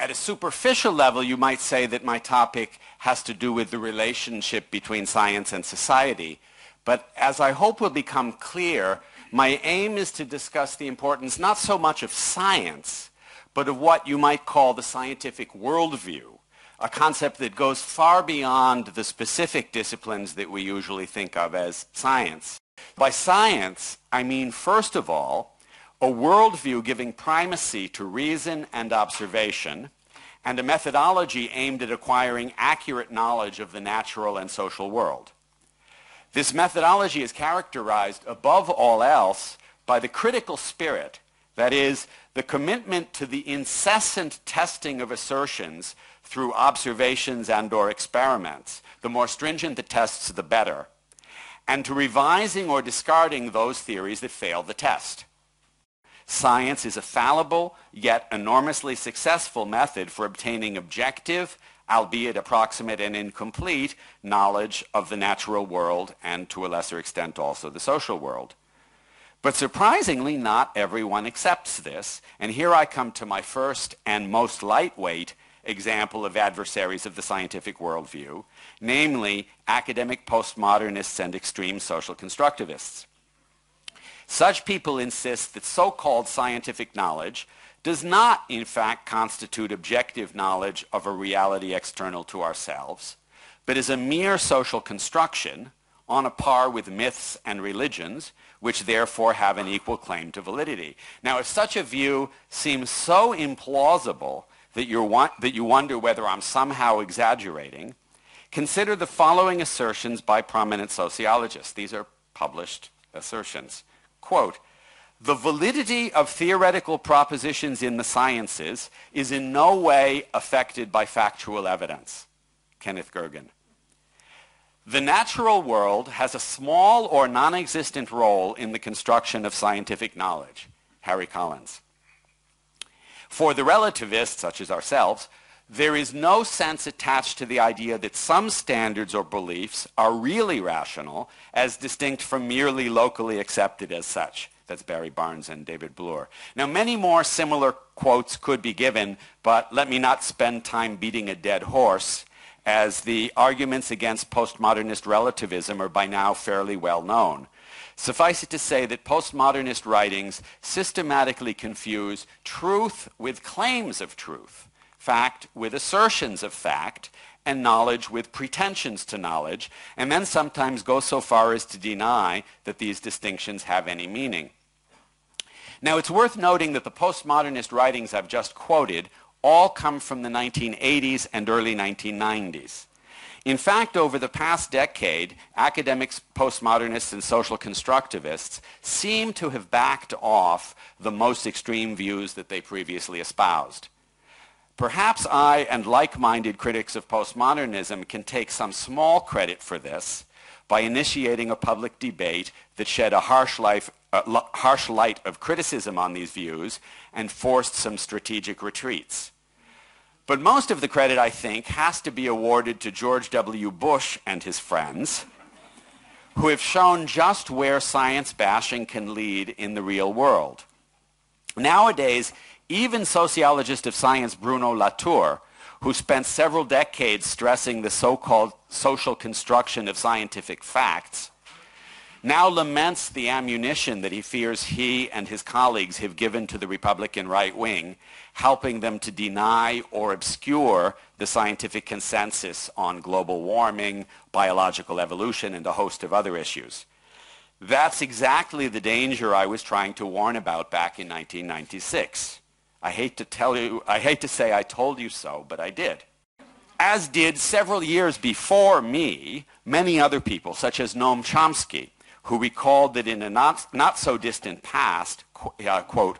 At a superficial level, you might say that my topic has to do with the relationship between science and society. But as I hope will become clear, my aim is to discuss the importance not so much of science, but of what you might call the scientific worldview, a concept that goes far beyond the specific disciplines that we usually think of as science. By science, I mean, first of all, a worldview giving primacy to reason and observation, and a methodology aimed at acquiring accurate knowledge of the natural and social world. This methodology is characterized, above all else, by the critical spirit, that is, the commitment to the incessant testing of assertions through observations and/or experiments. The more stringent the tests, the better. And to revising or discarding those theories that fail the test. Science is a fallible, yet enormously successful method for obtaining objective, albeit approximate and incomplete, knowledge of the natural world and, to a lesser extent, also the social world. But surprisingly, not everyone accepts this, and here I come to my first and most lightweight example of adversaries of the scientific worldview, namely academic postmodernists and extreme social constructivists. Such people insist that so-called scientific knowledge does not, in fact, constitute objective knowledge of a reality external to ourselves, but is a mere social construction on a par with myths and religions, which therefore have an equal claim to validity. Now, if such a view seems so implausible that you wonder whether I'm somehow exaggerating, consider the following assertions by prominent sociologists. These are published assertions. Quote, "The validity of theoretical propositions in the sciences is in no way affected by factual evidence." Kenneth Gergen. "The natural world has a small or non-existent role in the construction of scientific knowledge." Harry Collins. "For the relativists, such as ourselves, there is no sense attached to the idea that some standards or beliefs are really rational as distinct from merely locally accepted as such." That's Barry Barnes and David Bloor. Now, many more similar quotes could be given, but let me not spend time beating a dead horse, as the arguments against postmodernist relativism are by now fairly well known. Suffice it to say that postmodernist writings systematically confuse truth with claims of truth, fact with assertions of fact, and knowledge with pretensions to knowledge, and then sometimes go so far as to deny that these distinctions have any meaning. Now, it's worth noting that the postmodernist writings I've just quoted all come from the 1980s and early 1990s. In fact, over the past decade, academics, postmodernists, and social constructivists seem to have backed off the most extreme views that they previously espoused. Perhaps I and like-minded critics of postmodernism can take some small credit for this by initiating a public debate that shed a harsh light of criticism on these views and forced some strategic retreats. But most of the credit, I think, has to be awarded to George W. Bush and his friends, who have shown just where science bashing can lead in the real world. Nowadays, even sociologist of science Bruno Latour, who spent several decades stressing the so-called social construction of scientific facts, now laments the ammunition that he fears he and his colleagues have given to the Republican right wing, helping them to deny or obscure the scientific consensus on global warming, biological evolution, and a host of other issues. That's exactly the danger I was trying to warn about back in 1996. I hate to say I told you so, but I did. As did several years before me, many other people, such as Noam Chomsky, who recalled that in a not so distant past, quote,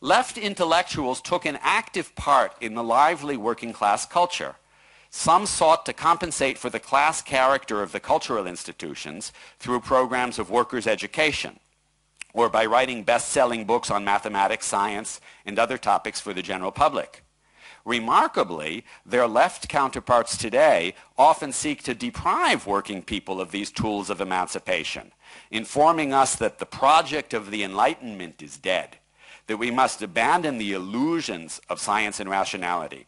"Left intellectuals took an active part in the lively working class culture. Some sought to compensate for the class character of the cultural institutions through programs of workers' education, or by writing best-selling books on mathematics, science, and other topics for the general public. Remarkably, their left counterparts today often seek to deprive working people of these tools of emancipation, informing us that the project of the Enlightenment is dead, that we must abandon the illusions of science and rationality.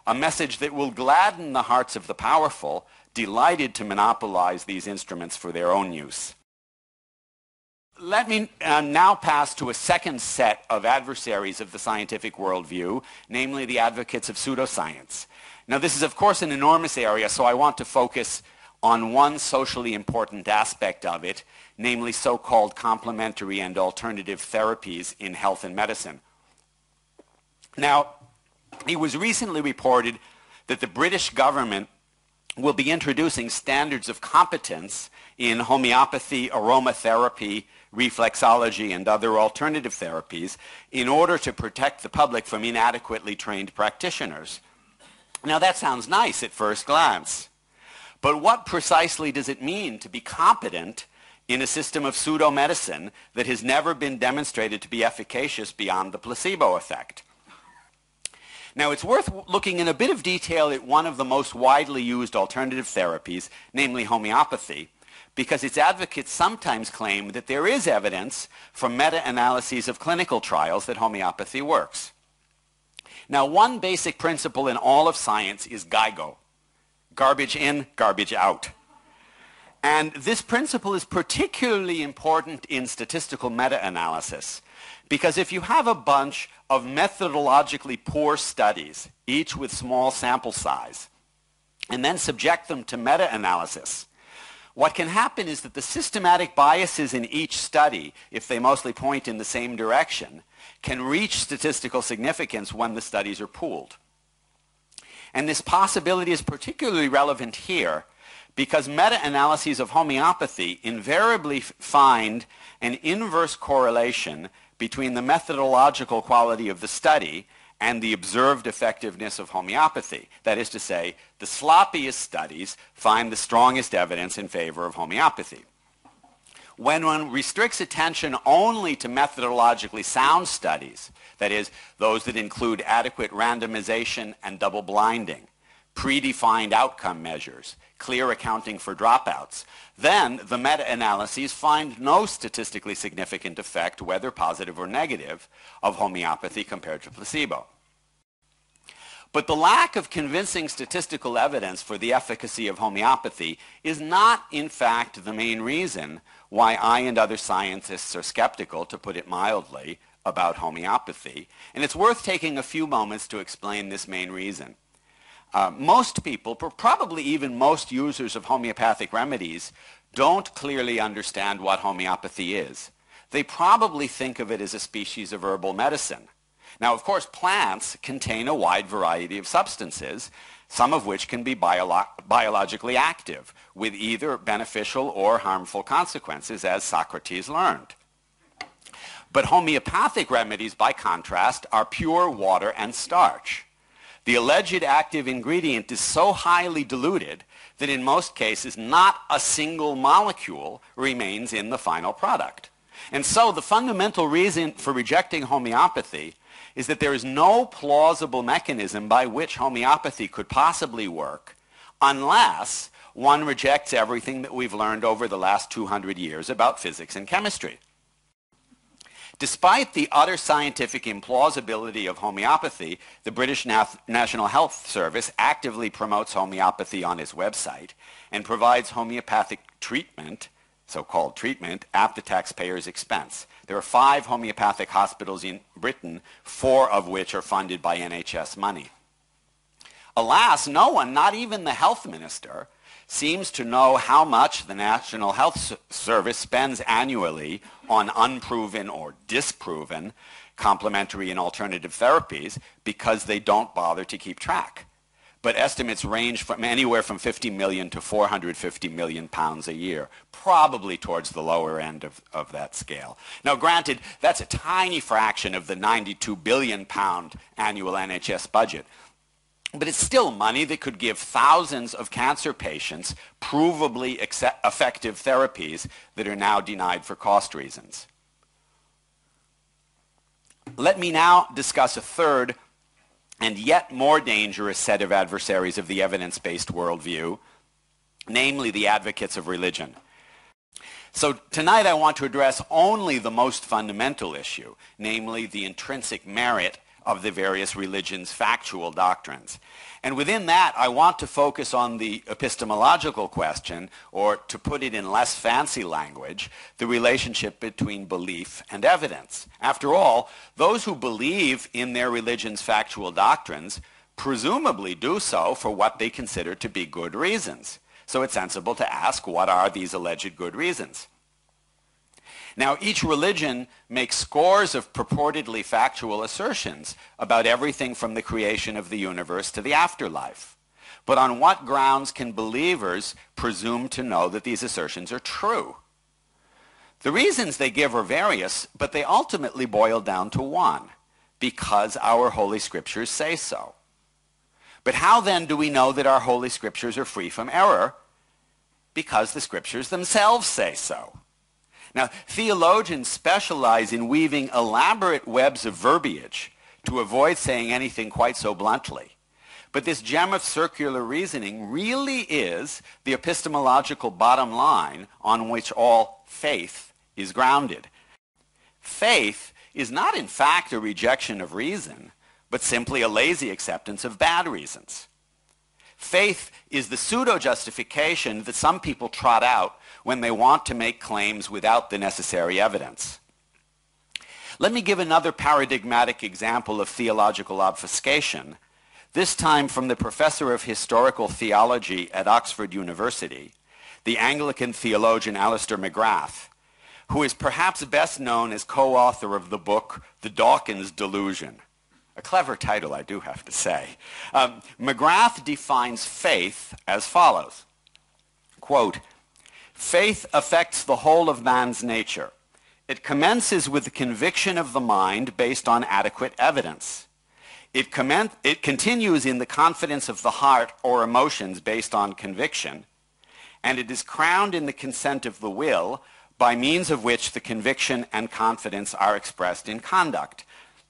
a message that will gladden the hearts of the powerful, delighted to monopolize these instruments for their own use. Let me now pass to a second set of adversaries of the scientific worldview, namely the advocates of pseudoscience. Now, this is, of course, an enormous area, so I want to focus on one socially important aspect of it, namely so-called complementary and alternative therapies in health and medicine. Now, it was recently reported that the British government will be introducing standards of competence in homeopathy, aromatherapy, reflexology, and other alternative therapies in order to protect the public from inadequately trained practitioners. Now, that sounds nice at first glance, but what precisely does it mean to be competent in a system of pseudo-medicine that has never been demonstrated to be efficacious beyond the placebo effect? Now, it's worth looking in a bit of detail at one of the most widely used alternative therapies, namely homeopathy, because its advocates sometimes claim that there is evidence from meta-analyses of clinical trials that homeopathy works. Now, one basic principle in all of science is GIGO, garbage in, garbage out. And this principle is particularly important in statistical meta-analysis, because if you have a bunch of methodologically poor studies, each with small sample size, and then subject them to meta-analysis, what can happen is that the systematic biases in each study, if they mostly point in the same direction, can reach statistical significance when the studies are pooled. And this possibility is particularly relevant here because meta-analyses of homeopathy invariably find an inverse correlation between the methodological quality of the study and the observed effectiveness of homeopathy. That is to say, the sloppiest studies find the strongest evidence in favor of homeopathy. When one restricts attention only to methodologically sound studies, that is, those that include adequate randomization and double blinding, predefined outcome measures, clear accounting for dropouts, then the meta-analyses find no statistically significant effect, whether positive or negative, of homeopathy compared to placebo. But the lack of convincing statistical evidence for the efficacy of homeopathy is not, in fact, the main reason why I and other scientists are skeptical, to put it mildly, about homeopathy. And it's worth taking a few moments to explain this main reason. Most people, probably even most users of homeopathic remedies, don't clearly understand what homeopathy is. They probably think of it as a species of herbal medicine. Now, of course, plants contain a wide variety of substances, some of which can be biologically active, with either beneficial or harmful consequences, as Socrates learned. But homeopathic remedies, by contrast, are pure water and starch. The alleged active ingredient is so highly diluted that in most cases not a single molecule remains in the final product. And so the fundamental reason for rejecting homeopathy is that there is no plausible mechanism by which homeopathy could possibly work unless one rejects everything that we've learned over the last 200 years about physics and chemistry. Despite the utter scientific implausibility of homeopathy, the British National Health Service actively promotes homeopathy on its website and provides homeopathic treatment, so-called treatment, at the taxpayer's expense. There are 5 homeopathic hospitals in Britain, 4 of which are funded by NHS money. Alas, no one, not even the health minister, seems to know how much the National Health Service spends annually on unproven or disproven complementary and alternative therapies because they don't bother to keep track. But estimates range from anywhere from 50 million to 450 million pounds a year, probably towards the lower end of that scale. Now, granted, that's a tiny fraction of the 92 billion pound annual NHS budget. But it's still money that could give thousands of cancer patients provably effective therapies that are now denied for cost reasons. Let me now discuss a third and yet more dangerous set of adversaries of the evidence-based worldview, namely the advocates of religion. So tonight I want to address only the most fundamental issue, namely the intrinsic merit of the various religions' factual doctrines. And within that, I want to focus on the epistemological question, or to put it in less fancy language, the relationship between belief and evidence. After all, those who believe in their religion's factual doctrines presumably do so for what they consider to be good reasons. So it's sensible to ask, what are these alleged good reasons? Now, each religion makes scores of purportedly factual assertions about everything from the creation of the universe to the afterlife. But on what grounds can believers presume to know that these assertions are true? The reasons they give are various, but they ultimately boil down to one: because our Holy Scriptures say so. But how then do we know that our Holy Scriptures are free from error? Because the Scriptures themselves say so. Now, theologians specialize in weaving elaborate webs of verbiage to avoid saying anything quite so bluntly. But this gem of circular reasoning really is the epistemological bottom line on which all faith is grounded. Faith is not in fact a rejection of reason, but simply a lazy acceptance of bad reasons. Faith is the pseudo-justification that some people trot out when they want to make claims without the necessary evidence. Let me give another paradigmatic example of theological obfuscation, this time from the professor of historical theology at Oxford University, the Anglican theologian Alister McGrath, who is perhaps best known as co-author of the book The Dawkins Delusion. A clever title, I do have to say. McGrath defines faith as follows, quote, "Faith affects the whole of man's nature. It commences with the conviction of the mind based on adequate evidence. It continues in the confidence of the heart or emotions based on conviction, and it is crowned in the consent of the will by means of which the conviction and confidence are expressed in conduct."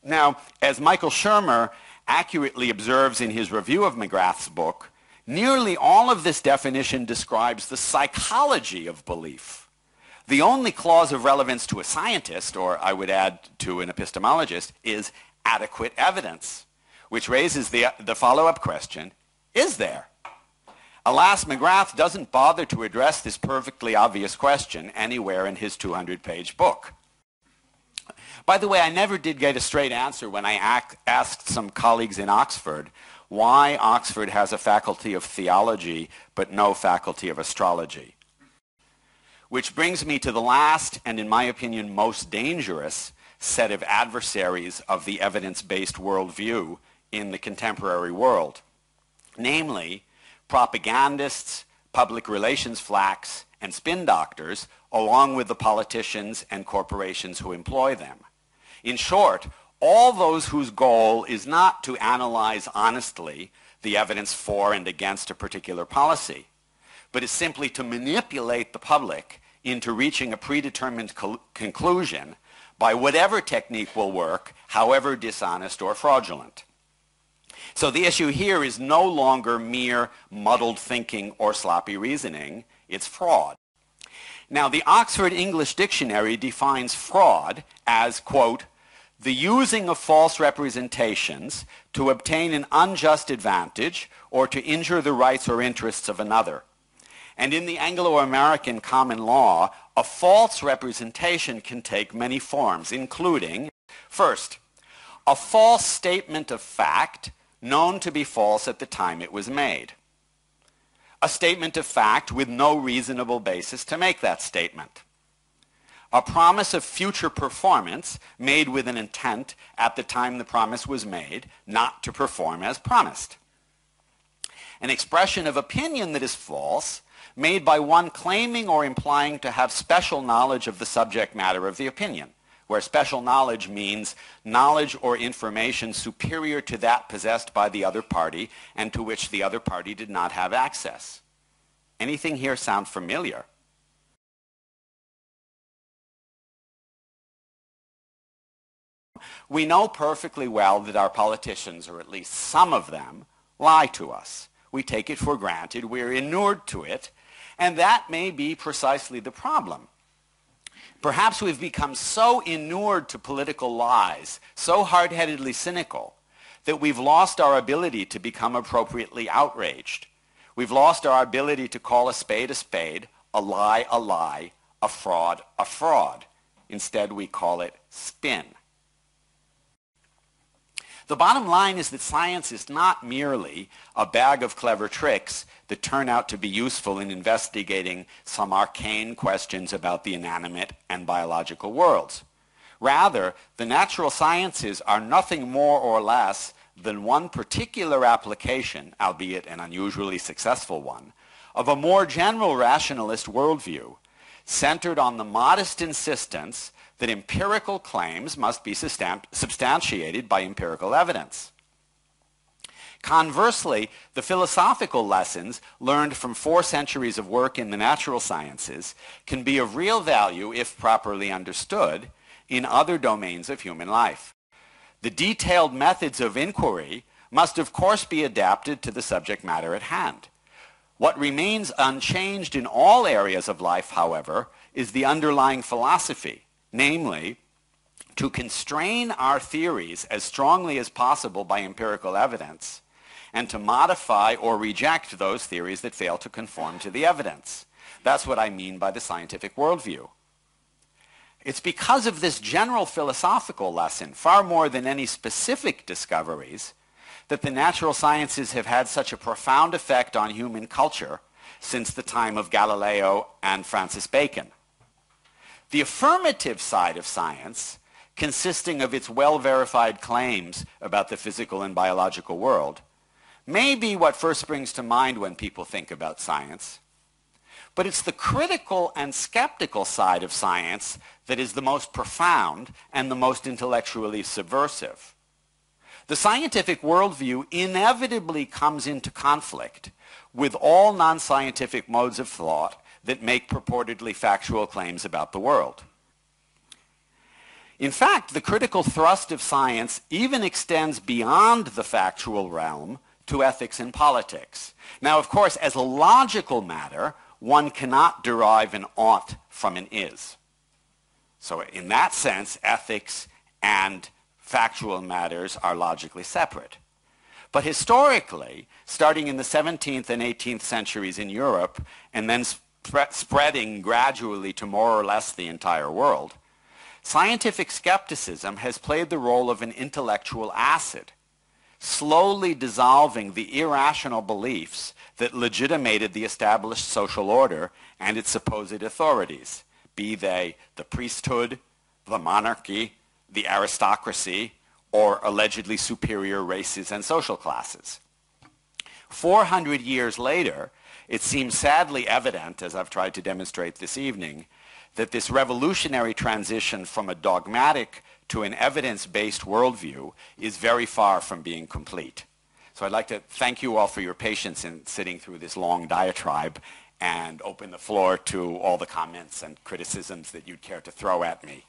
Now, as Michael Shermer accurately observes in his review of McGrath's book, nearly all of this definition describes the psychology of belief. The only clause of relevance to a scientist, or I would add to an epistemologist, is adequate evidence, which raises the follow-up question, is there? Alas, McGrath doesn't bother to address this perfectly obvious question anywhere in his 200-page book. By the way, I never did get a straight answer when I asked some colleagues in Oxford why Oxford has a faculty of theology but no faculty of astrology. Which brings me to the last, and in my opinion most dangerous, set of adversaries of the evidence-based worldview in the contemporary world. Namely, propagandists, public relations flacks, and spin doctors, along with the politicians and corporations who employ them. In short, all those whose goal is not to analyze honestly the evidence for and against a particular policy, but is simply to manipulate the public into reaching a predetermined conclusion by whatever technique will work, however dishonest or fraudulent. So the issue here is no longer mere muddled thinking or sloppy reasoning, it's fraud. Now, the Oxford English Dictionary defines fraud as, quote, "the using of false representations to obtain an unjust advantage or to injure the rights or interests of another." And in the Anglo-American common law, a false representation can take many forms, including, first, a false statement of fact known to be false at the time it was made. A statement of fact with no reasonable basis to make that statement. A promise of future performance made with an intent at the time the promise was made not to perform as promised. An expression of opinion that is false made by one claiming or implying to have special knowledge of the subject matter of the opinion, where special knowledge means knowledge or information superior to that possessed by the other party and to which the other party did not have access. Anything here sound familiar? We know perfectly well that our politicians, or at least some of them, lie to us. We take it for granted, we're inured to it, and that may be precisely the problem. Perhaps we've become so inured to political lies, so hard-headedly cynical, that we've lost our ability to become appropriately outraged. We've lost our ability to call a spade, a lie, a fraud. Instead, we call it spin. The bottom line is that science is not merely a bag of clever tricks that turn out to be useful in investigating some arcane questions about the inanimate and biological worlds. Rather, the natural sciences are nothing more or less than one particular application, albeit an unusually successful one, of a more general rationalist worldview, centered on the modest insistence that empirical claims must be substantiated by empirical evidence. Conversely, the philosophical lessons learned from 4 centuries of work in the natural sciences can be of real value, if properly understood, in other domains of human life. The detailed methods of inquiry must of course be adapted to the subject matter at hand. What remains unchanged in all areas of life, however, is the underlying philosophy, namely, to constrain our theories as strongly as possible by empirical evidence, and to modify or reject those theories that fail to conform to the evidence. That's what I mean by the scientific worldview. It's because of this general philosophical lesson, far more than any specific discoveries, that the natural sciences have had such a profound effect on human culture since the time of Galileo and Francis Bacon. The affirmative side of science, consisting of its well-verified claims about the physical and biological world, may be what first springs to mind when people think about science. But it's the critical and skeptical side of science that is the most profound and the most intellectually subversive. The scientific worldview inevitably comes into conflict with all non-scientific modes of thought that make purportedly factual claims about the world. In fact, the critical thrust of science even extends beyond the factual realm to ethics and politics. Now, of course, as a logical matter, one cannot derive an ought from an is. So in that sense, ethics and factual matters are logically separate. But historically, starting in the 17th and 18th centuries in Europe, and then spreading gradually to more or less the entire world, scientific skepticism has played the role of an intellectual acid, slowly dissolving the irrational beliefs that legitimated the established social order and its supposed authorities, be they the priesthood, the monarchy, the aristocracy, or allegedly superior races and social classes. 400 years later, it seems sadly evident, as I've tried to demonstrate this evening, that this revolutionary transition from a dogmatic to an evidence-based worldview is very far from being complete. So I'd like to thank you all for your patience in sitting through this long diatribe and open the floor to all the comments and criticisms that you'd care to throw at me.